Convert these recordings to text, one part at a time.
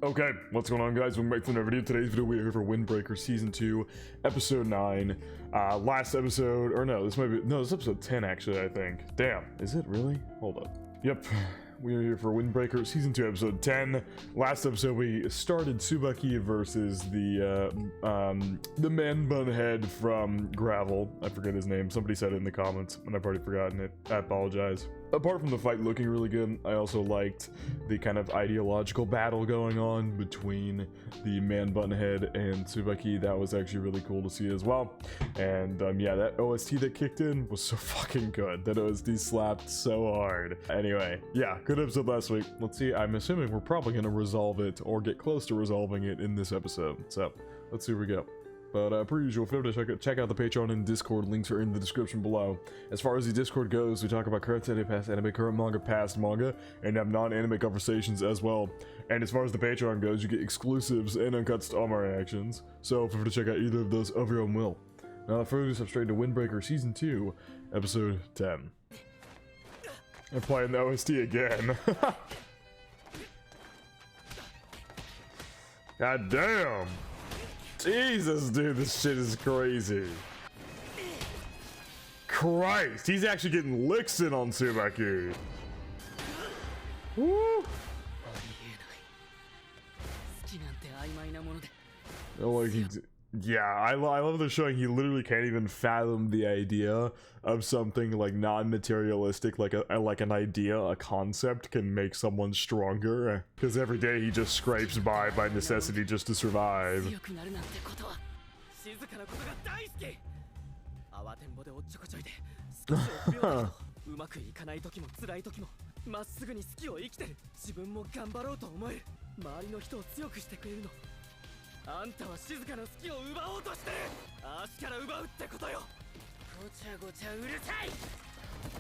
Okay, what's going on, guys? Welcome back to another video. Today's video, we are here for Windbreaker Season 2, Episode 9. Last episode, or no, this might be, no, this is Episode 10, actually, I think. Damn, is it really? Hold up. Yep, we are here for Windbreaker Season 2, Episode 10. Last episode, we started Tsubaki versus the man bun head from Gravel. I forget his name. Somebody said it in the comments, and I've already forgotten it. I apologize. Apart from the fight looking really good, I also liked the kind of ideological battle going on between the man bun head and Tsubaki. That was actually really cool to see as well. And yeah, that OST that kicked in was so fucking good. That OST slapped so hard. Anyway, yeah, good episode last week. Let's see, I'm assuming we're probably going to resolve it or get close to resolving it in this episode. So, let's see where we go. But per usual, feel free to check out the Patreon and Discord. Links are in the description below. As far as the Discord goes, we talk about current anime, past anime, current manga, past manga, and have non-anime conversations as well. And as far as the Patreon goes, you get exclusives and uncuts to all my reactions. So feel free to check out either of those of your own will. Now, without further ado, step straight to Windbreaker Season 2, Episode 10. I'm playing the OST again. God damn! Jesus, dude, this shit is crazy. Christ, he's actually getting licks in on Tsubaki. Woo! Oh, like yeah, I love the showing he literally can't even fathom the idea of something like non-materialistic, like an idea, a concept can make someone stronger. Because every day he just scrapes by necessity just to survive.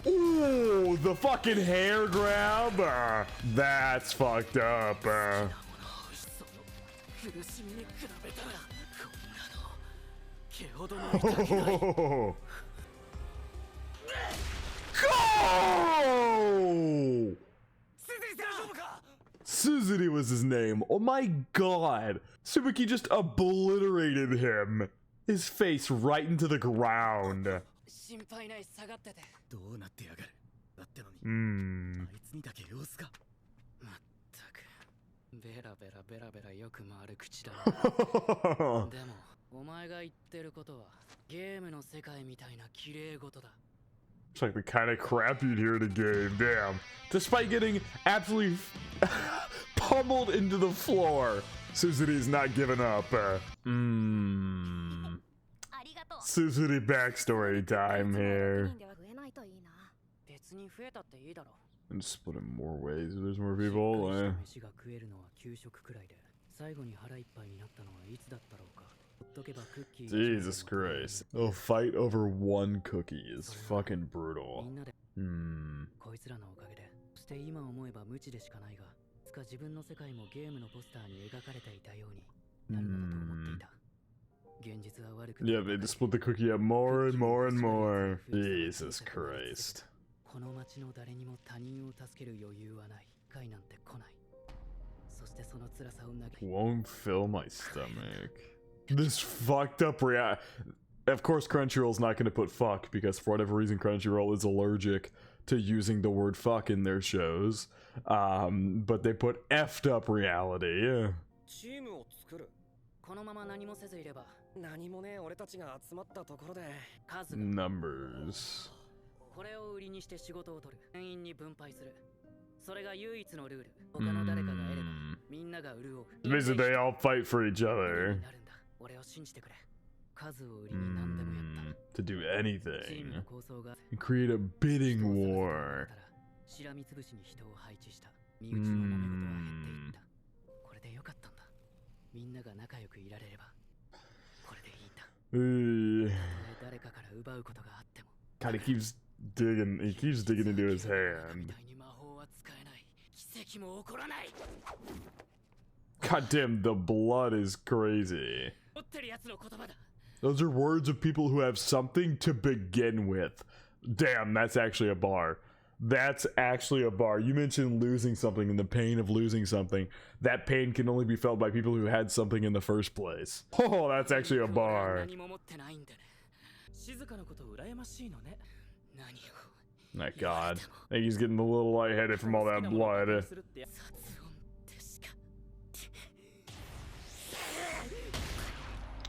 Ooh, the fucking hair grab! That's fucked up. Oh. Go! Suzuri was his name. Oh my god. Tsubaki just obliterated him. His face right into the ground. It's like the kind of crap you'd hear in a game, damn. Despite getting absolutely pummeled into the floor, Suzuri's not giving up. Suzuri backstory time here. And split in more ways. There's more people. Jesus Christ. A fight over one cookie is fucking brutal. Yeah, they just split the cookie up more and more and more. Jesus Christ. Won't fill my stomach. This fucked up Of course, Crunchyroll's not going to put fuck because for whatever reason Crunchyroll is allergic to using the word fuck in their shows. But they put effed up reality. Numbers. Basically, they all fight for each other. To do anything. And create a bidding war. God, he keeps digging into his hand. God damn, the blood is crazy. Those are words of people who have something to begin with. Damn, that's actually a bar. That's actually a bar. You mentioned losing something and the pain of losing something. That pain can only be felt by people who had something in the first place. Oh, that's actually a bar. My God. I think he's getting a little lightheaded from all that blood.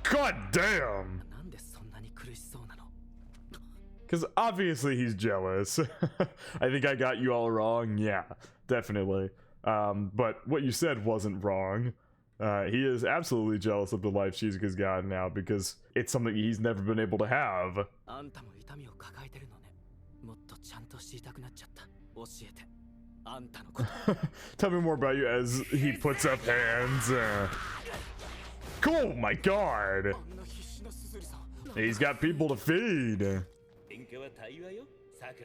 God damn! Because obviously he's jealous. I think I got you all wrong. Yeah, definitely. But what you said wasn't wrong. He is absolutely jealous of the life Shizuka's got now because it's something he's never been able to have. Tell me more about you as he puts up hands. Oh my God! He's got people to feed.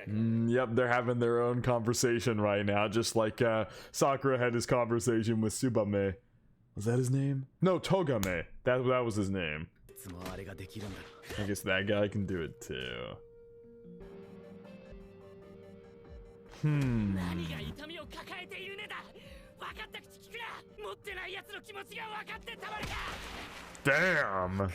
Yep, they're having their own conversation right now, just like Sakura had his conversation with Tsubame. Was that his name? No, Togame. That was his name. I guess that guy can do it too. Damn.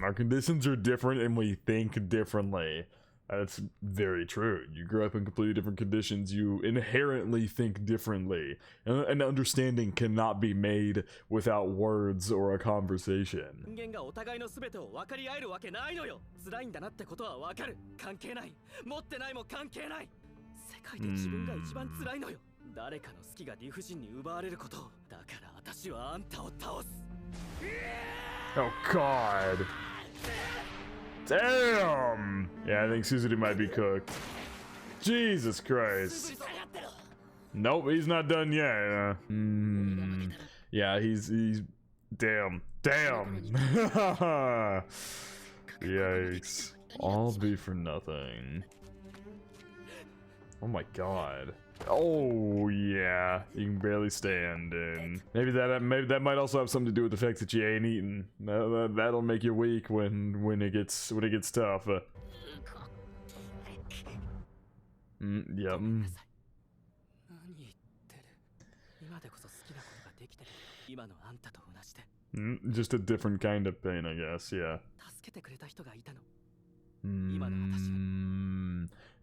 Our conditions are different and we think differently. That's very true. You grew up in completely different conditions. You inherently think differently. And understanding cannot be made without words or a conversation. Oh God. Damn! Yeah, I think Suzuki might be cooked. Jesus Christ. Nope, he's not done yet. Yeah, he's damn. Yikes. All be for nothing. Oh my God. Oh yeah, you can barely stand, and maybe that might also have something to do with the fact that you ain't eating. That'll make you weak when it gets tough. Yep. Just a different kind of pain, I guess. Yeah.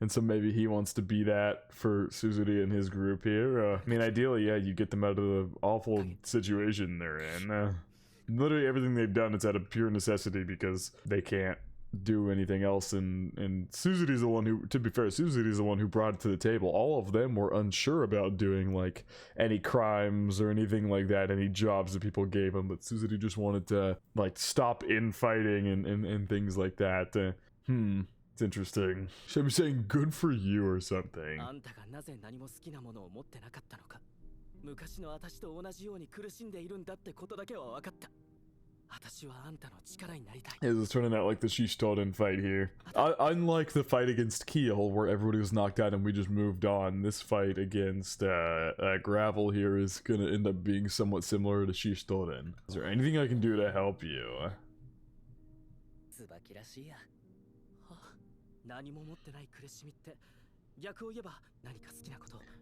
And so maybe he wants to be that for Suzuki and his group here. I mean, ideally, yeah, you get them out of the awful situation they're in. Literally everything they've done is out of pure necessity because they can't do anything else. And Suzuki's the one who, to be fair, Suzuki's the one who brought it to the table. All of them were unsure about doing like any crimes or anything like that, any jobs that people gave them. But Suzuki just wanted to like stop infighting and things like that. It's interesting. Should I be saying good for you or something? This is turning out like the Shishitoden fight here. Unlike the fight against Keel, where everybody was knocked out and we just moved on, this fight against Gravel here is gonna end up being somewhat similar to Shishitoden. Is there anything I can do to help you?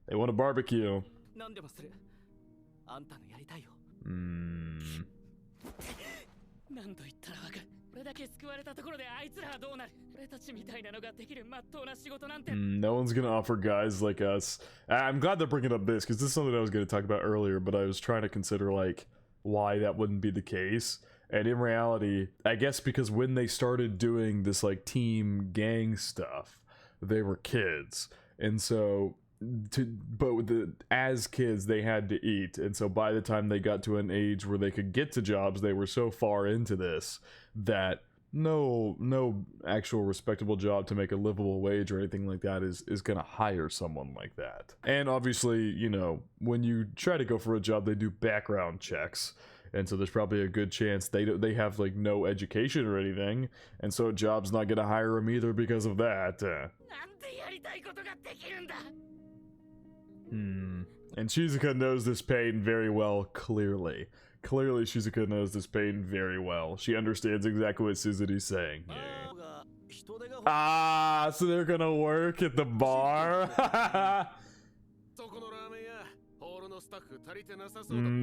They want a barbecue. No one's gonna offer guys like us. I'm glad they're bringing up this because this is something I was going to talk about earlier, but I was trying to consider like why that wouldn't be the case. And in reality, I guess because when they started doing this like team gang stuff, they were kids, and so as kids they had to eat, and so by the time they got to an age where they could get to jobs, they were so far into this that no actual respectable job to make a livable wage or anything like that is gonna hire someone like that. And obviously, you know, when you try to go for a job, they do background checks. And so there's probably a good chance they have like no education or anything, and so a job's not gonna hire them either because of that. And Shizuka knows this pain very well, clearly, Clearly, Shizuka knows this pain very well. She understands exactly what Suzuri's saying here. Ah, so they're gonna work at the bar?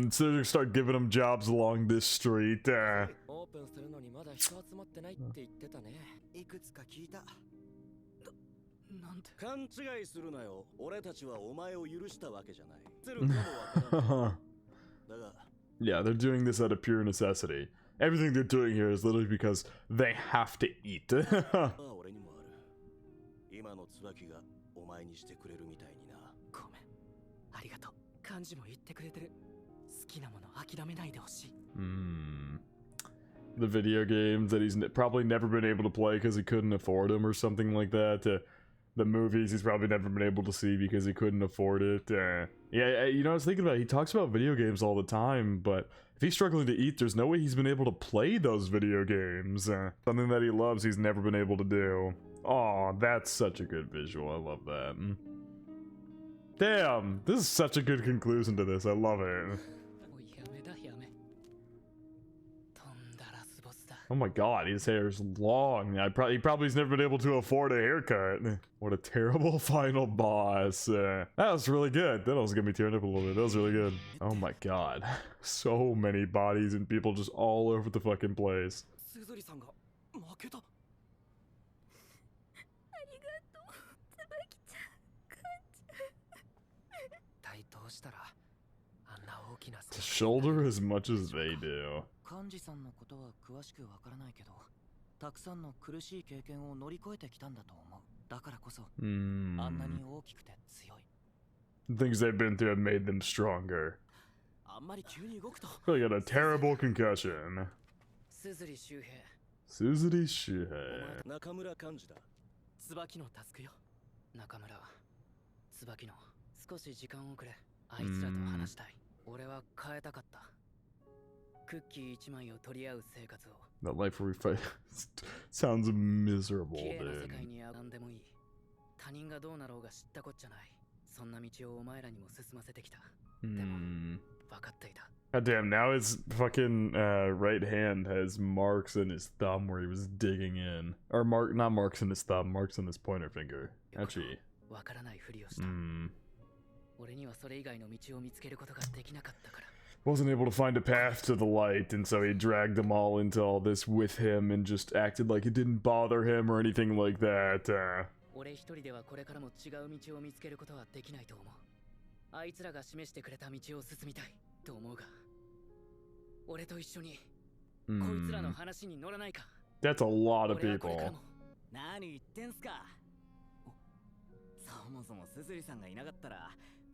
So they're gonna start giving them jobs along this street. Yeah, they're doing this out of pure necessity. Everything they're doing here is literally because they have to eat. The video games that he's probably never been able to play because he couldn't afford them or something like that. The movies he's probably never been able to see because he couldn't afford it. Yeah, you know, I was thinking about it. He talks about video games all the time, but if he's struggling to eat, there's no way he's been able to play those video games. Something that he loves, he's never been able to do. Aw, that's such a good visual. I love that. Damn, this is such a good conclusion to this. I love it. Oh my god, his hair is long. He probably's never been able to afford a haircut. What a terrible final boss. That was really good. That was gonna be tearing up a little bit. That was really good. Oh my god. So many bodies and people just all over the fucking place. To shoulder as much as they do. Things they've been through have made them stronger. Really got a terrible concussion. Suzuri Shuhei. That life where we fight sounds miserable, dude. God damn, now his fucking right hand has marks in his thumb where he was digging in. Or not marks in his thumb, marks in his pointer finger. Actually. Wasn't able to find a path to the light, and so he dragged them all into all this with him and just acted like it didn't bother him or anything like that. That's a lot of people.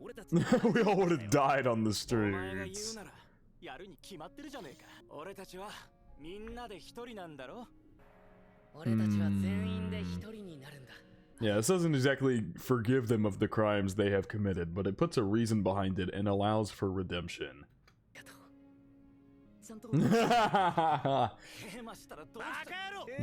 We all would have died on the streets. Yeah, this doesn't exactly forgive them of the crimes they have committed, but it puts a reason behind it and allows for redemption.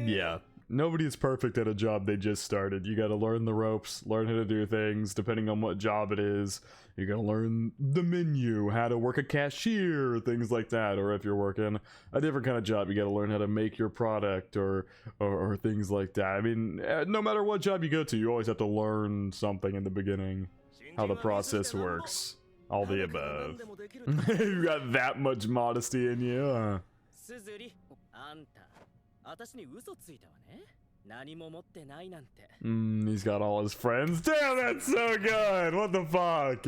Yeah. Nobody is perfect at a job they just started. You gotta learn the ropes, learn how to do things, depending on what job it is. You gotta learn the menu, how to work a cashier, things like that. Or if you're working a different kind of job, you gotta learn how to make your product or things like that. I mean, no matter what job you go to, you always have to learn something in the beginning. How the process works. All the above. You got that much modesty in you. He's got all his friends. Damn, that's so good. What the fuck?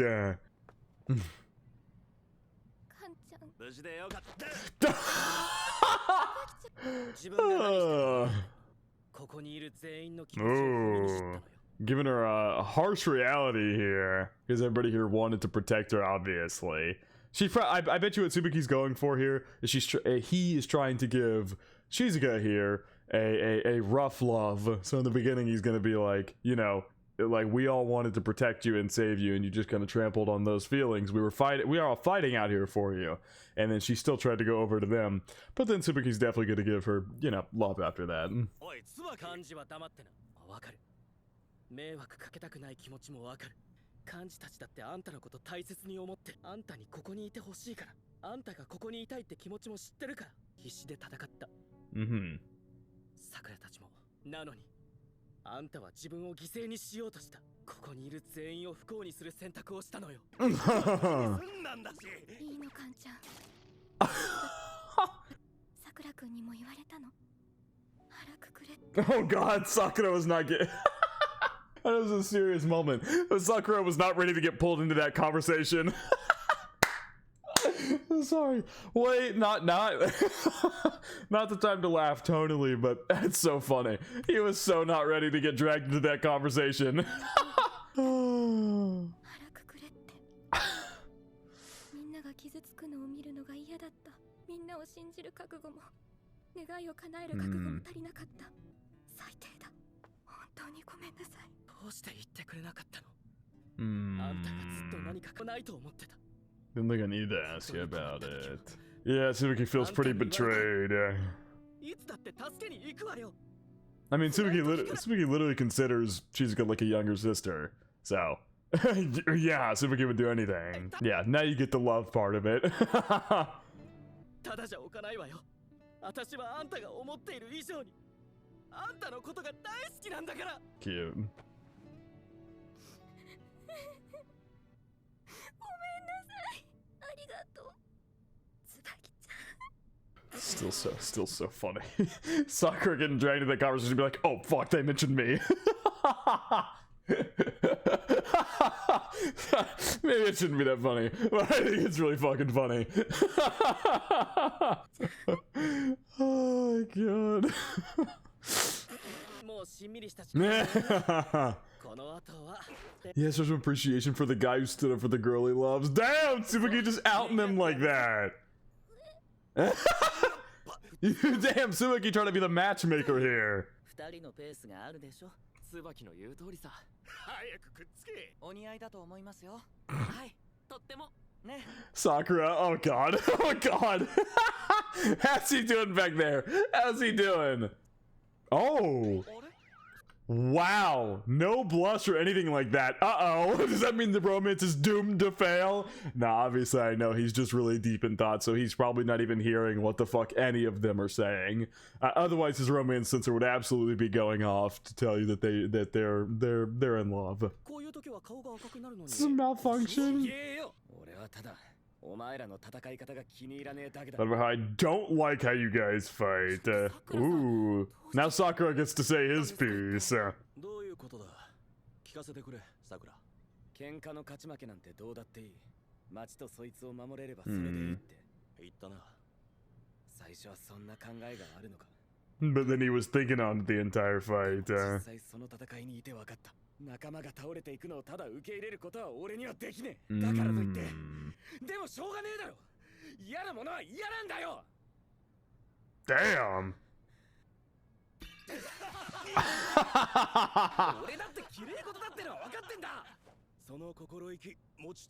Ooh. Giving her a harsh reality here, because everybody here wanted to protect her, obviously. I bet you what Tsubuki's going for here is he is trying to give Shizuka here a rough love. So in the beginning he's gonna be like, you know, like, we all wanted to protect you and save you, and you just kind of trampled on those feelings. We are all fighting out here for you. And then she still tried to go over to them, but then Tsubuki's definitely gonna give her, you know, love after that. あんたがここにいたいって気持ちも知ってるから必死で戦った。桜たちも。なのにあんたは自分を犠牲にしようとした。ここにいる全員を不幸にする選択をしたのよ。済んだんだし。いいのカンちゃん。桜くんにも言われたの。腹くくれ。Oh god, Sakura was not getting. That was a serious moment. But Sakura was not ready to get pulled into that conversation. I'm sorry. Wait, not not the time to laugh tonally, but that's so funny. He was so not ready to get dragged into that conversation. 腹くくれって。みんなが傷つくのを見るのが嫌だった。みんなを信じる覚悟も願いを叶える覚悟も足りなかった。最低だ。本当にごめんなさい。どうして言ってくれなかったの？あんたがずっと何かないと思ってた。Didn't think I needed to ask you about it. Yeah, Tsubuki feels pretty betrayed. I mean, Tsubuki literally considers Shizuka like a younger sister. So, yeah, Tsubuki would do anything. Yeah, now you get the love part of it. ただじゃおかないわよ。私はあんたが思っている以上にあんたのことが大好きなんだから。Cute. ごめんなさい。ありがとう。椿ちゃん。Still so funny. Sakura getting dragged into that conversation and be like, oh fuck, they mentioned me. Maybe it shouldn't be that funny, but I think it's really fucking funny. Oh my god. He has such appreciation for the guy who stood up for the girl he loves. Damn, Tsubuki just outing him like that. Damn, Tsubuki trying to be the matchmaker here. Sakura, oh god, oh god. How's he doing back there? How's he doing? Oh. Wow, no blush or anything like that. Uh-oh, does that mean the romance is doomed to fail? Nah, obviously I know he's just really deep in thought, so he's probably not even hearing what the fuck any of them are saying. Otherwise, his romance sensor would absolutely be going off to tell you that they're in love. This is a malfunction. But I don't like how you guys fight. Ooh, now Sakura gets to say his piece. But then he was thinking on it the entire fight. Damn.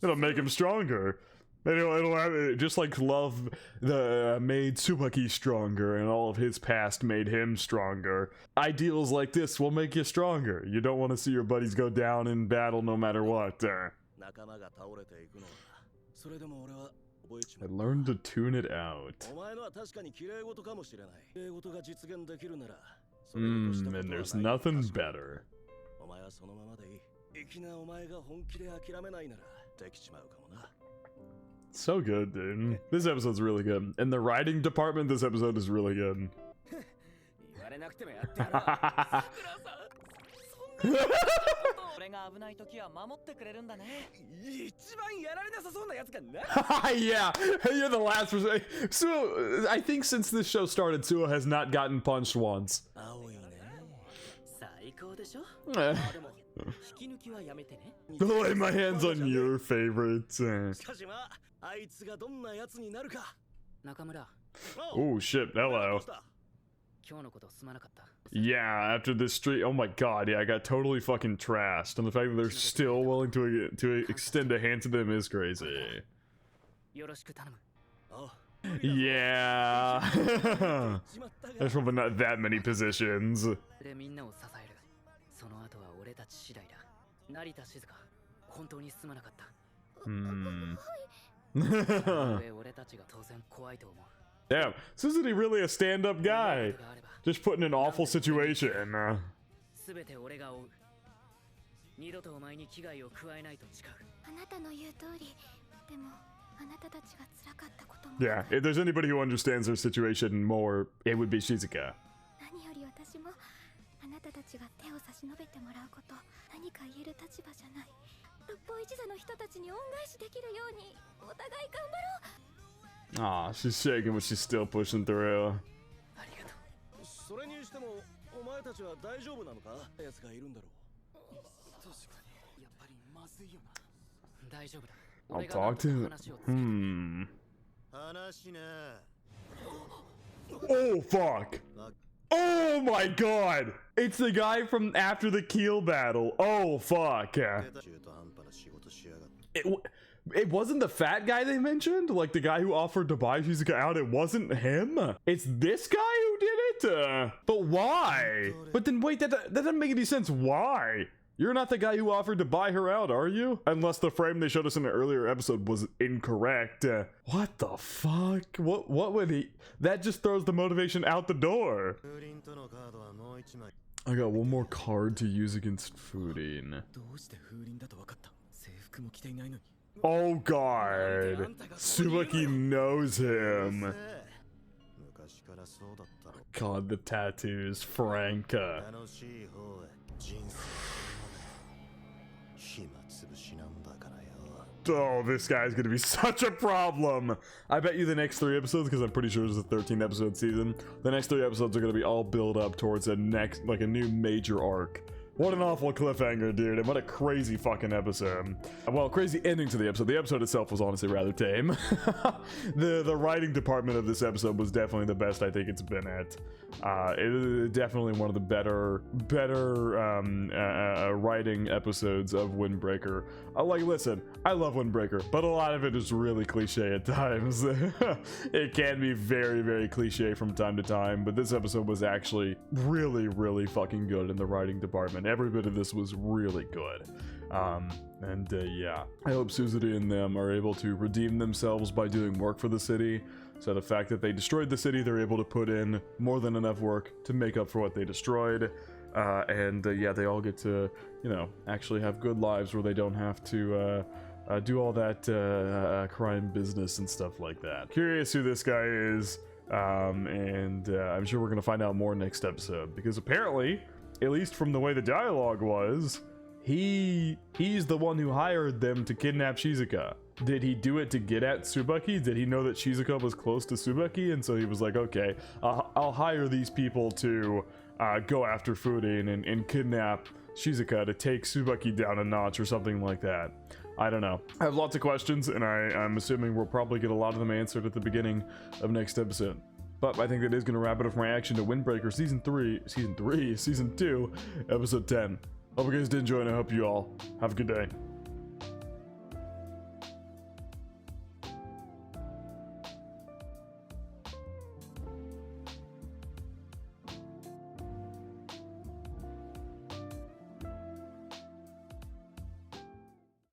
It'll make him stronger. It'll have, just like love made Tsubaki stronger and all of his past made him stronger. Ideals like this will make you stronger. You don't want to see your buddies go down in battle no matter what. I learned to tune it out. And there's nothing better. So good, dude. This episode's really good. In the writing department, this episode is really good. Yeah, you're the last person. So, I think since this show started, Suo has not gotten punched once. I'll lay my hands on your favorites. Oh shit, hello. Yeah, after this streak, oh my god, yeah, I got totally fucking trashed. And the fact that they're still willing to extend a hand to them is crazy. Yeah. There's probably not that many positions. Damn, so isn't he really a stand-up guy? Just put in an awful situation. 全て俺が追う。二度とお前に危害を加えないと誓う。あなたの言う通り、でもあなたたちが辛かったことも。Yeah, if there's anybody who understands their situation more, it would be Shizuka. 何より私もあなたたちが手を差し伸べてもらうこと、何か言える立場じゃない。六方一座の人たちに恩返しできるようにお互い頑張ろう。 Aw, she's shaking, but she's still pushing through. ありがとう。それにしてもお前たちは大丈夫なのか？やつがいるんだろう。確かにやっぱりまずいよな。大丈夫だ。 I'll talk to him. Oh, fuck. Oh my god. It's the guy from after the Keel battle. Oh, fuck. It wasn't the fat guy they mentioned? Like the guy who offered to buy Shizuka out, it wasn't him? It's this guy who did it? But why? But then wait, that doesn't make any sense. Why? You're not the guy who offered to buy her out, are you? Unless the frame they showed us in an earlier episode was incorrect. What the fuck? What would he... That just throws the motivation out the door. I got one more card to use against Fooding. Oh god. Tsubaki knows him. God, the tattoos. Franca. Oh, this guy's gonna be such a problem. I bet you the next 3 episodes, because I'm pretty sure it's a 13 episode season, the next 3 episodes are gonna be all build up towards a next, like a new major arc. What an awful cliffhanger, dude, and what a crazy fucking episode. Well, crazy ending to the episode. The episode itself was honestly rather tame. The writing department of this episode was definitely the best I think it's been at. It is definitely one of the better writing episodes of Windbreaker. Like, listen, I love Windbreaker, but a lot of it is really cliche at times. It can be very, very cliche from time to time, but this episode was actually really, really fucking good in the writing department. Every bit of this was really good. Yeah, I hope Suzuri and them are able to redeem themselves by doing work for the city. So the fact that they destroyed the city, they're able to put in more than enough work to make up for what they destroyed. Yeah, they all get to, you know, actually have good lives where they don't have to do all that crime business and stuff like that. Curious who this guy is, I'm sure we're gonna find out more next episode, because apparently, at least from the way the dialogue was, he's the one who hired them to kidnap Shizuka. Did he do it to get at Tsubaki? Did he know that Shizuka was close to Tsubaki, and so he was like, okay, I'll hire these people to go after Fooding and kidnap Shizuka to take Tsubaki down a notch or something like that. I don't know. I have lots of questions, and I'm assuming we'll probably get a lot of them answered at the beginning of next episode. But I think that is going to wrap it up for my reaction to Windbreaker Season 2, Episode 10. Hope you guys did enjoy, and I hope you all have a good day.